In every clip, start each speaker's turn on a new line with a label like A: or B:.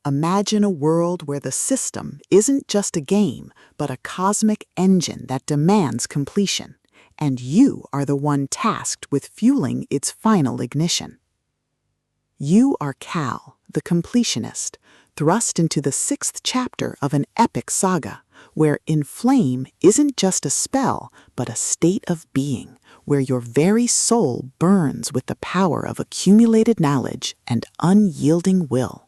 A: Imagine a world where the system isn't just a game, but a cosmic engine that demands completion, and you are the one tasked with fueling its final ignition. You are Cal, the completionist, thrust into the 6th chapter of an epic saga, where Inflame isn't just a spell, but a state of being, where your very soul burns with the power of accumulated knowledge and unyielding will.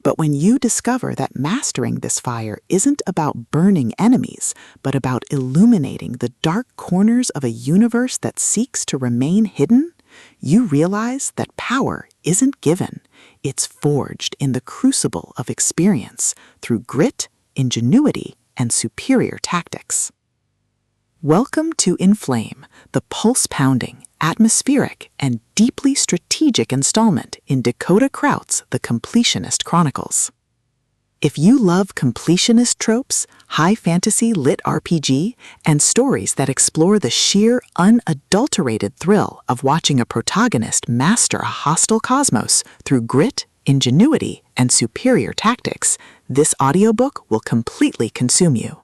A: But when you discover that mastering this fire isn't about burning enemies, but about illuminating the dark corners of a universe that seeks to remain hidden, you realize that power isn't given, it's forged in the crucible of experience through grit, ingenuity, and superior tactics. Welcome to Inflame, the pulse-pounding, atmospheric, and deeply strategic installment in Dakota Krout's The Completionist Chronicles. If you love completionist tropes, high fantasy LitRPG, and stories that explore the sheer, unadulterated thrill of watching a protagonist master a hostile cosmos through grit, ingenuity, and superior tactics, this audiobook will completely consume you.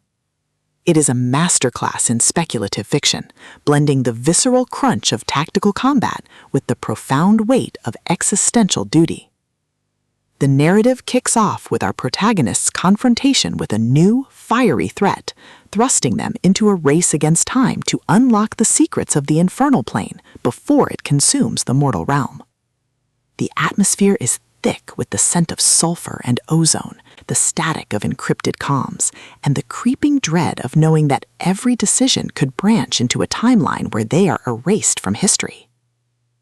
A: It is a masterclass in speculative fiction, blending the visceral crunch of tactical combat with the profound weight of existential duty. The narrative kicks off with our protagonist's confrontation with a new, fiery threat, thrusting them into a race against time to unlock the secrets of the infernal plane before it consumes the mortal realm. The atmosphere is thick with the scent of sulfur and ozone, the static of encrypted comms, and the creeping dread of knowing that every decision could branch into a timeline where they are erased from history.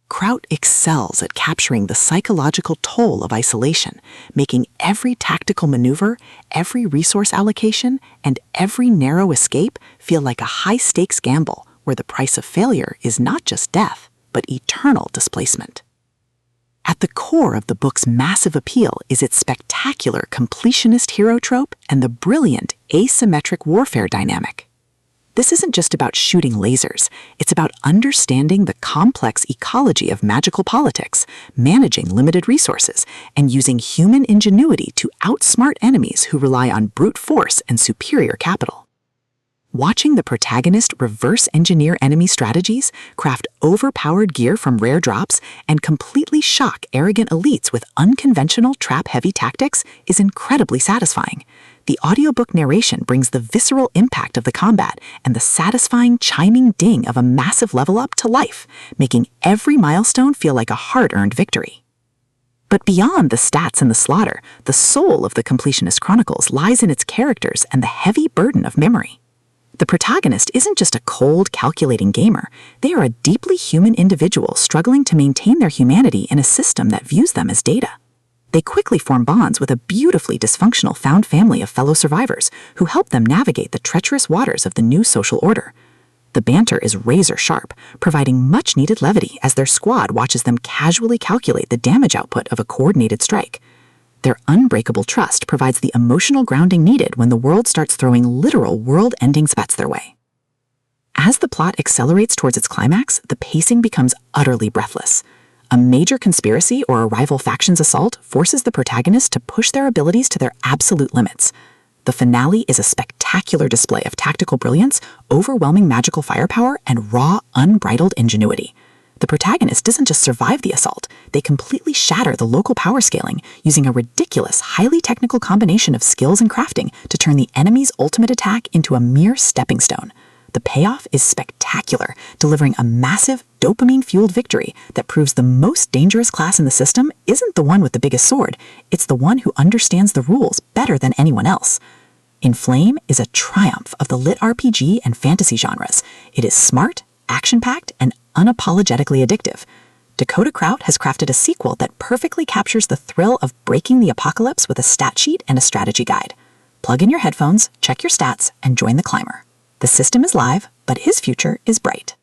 A: Krout excels at capturing the psychological toll of isolation, making every tactical maneuver, every resource allocation, and every narrow escape feel like a high-stakes gamble where the price of failure is not just death, but eternal displacement. At the core of the book's massive appeal is its spectacular Completionist-Hero trope and the brilliant asymmetric warfare dynamic. This isn't just about shooting lasers, it's about understanding the complex ecology of magical politics, managing limited resources, and using human ingenuity to outsmart enemies who rely on brute force and superior capital. Watching the protagonist reverse-engineer enemy strategies, craft overpowered gear from rare drops, and completely shock arrogant elites with unconventional trap-heavy tactics is incredibly satisfying. The audiobook narration brings the visceral impact of the combat and the satisfying chiming ding of a massive level up to life, making every milestone feel like a hard-earned victory. But beyond the stats and the slaughter, the soul of the Completionist Chronicles lies in its characters and the heavy burden of memory. The protagonist isn't just a cold, calculating gamer. They are a deeply human individual struggling to maintain their humanity in a system that views them as data. They quickly form bonds with a beautifully dysfunctional found family of fellow survivors who help them navigate the treacherous waters of the new social order. The banter is razor-sharp, providing much-needed levity as their squad watches them casually calculate the damage output of a coordinated strike. Their unbreakable trust provides the emotional grounding needed when the world starts throwing literal world-ending spats their way. As the plot accelerates towards its climax, the pacing becomes utterly breathless. A major conspiracy or a rival faction's assault forces the protagonist to push their abilities to their absolute limits. The finale is a spectacular display of tactical brilliance, overwhelming magical firepower, and raw, unbridled ingenuity. The protagonist doesn't just survive the assault, they completely shatter the local power scaling, using a ridiculous, highly technical combination of skills and crafting to turn the enemy's ultimate attack into a mere stepping stone. The payoff is spectacular, delivering a massive, dopamine-fueled victory that proves the most dangerous class in the system isn't the one with the biggest sword, it's the one who understands the rules better than anyone else. Inflame is a triumph of the LitRPG and fantasy genres. It is smart, action-packed, and unapologetically addictive. Dakota Krout has crafted a sequel that perfectly captures the thrill of breaking the apocalypse with a stat sheet and a strategy guide. Plug in your headphones, check your stats, and join the climber. The system is live, but his future is bright.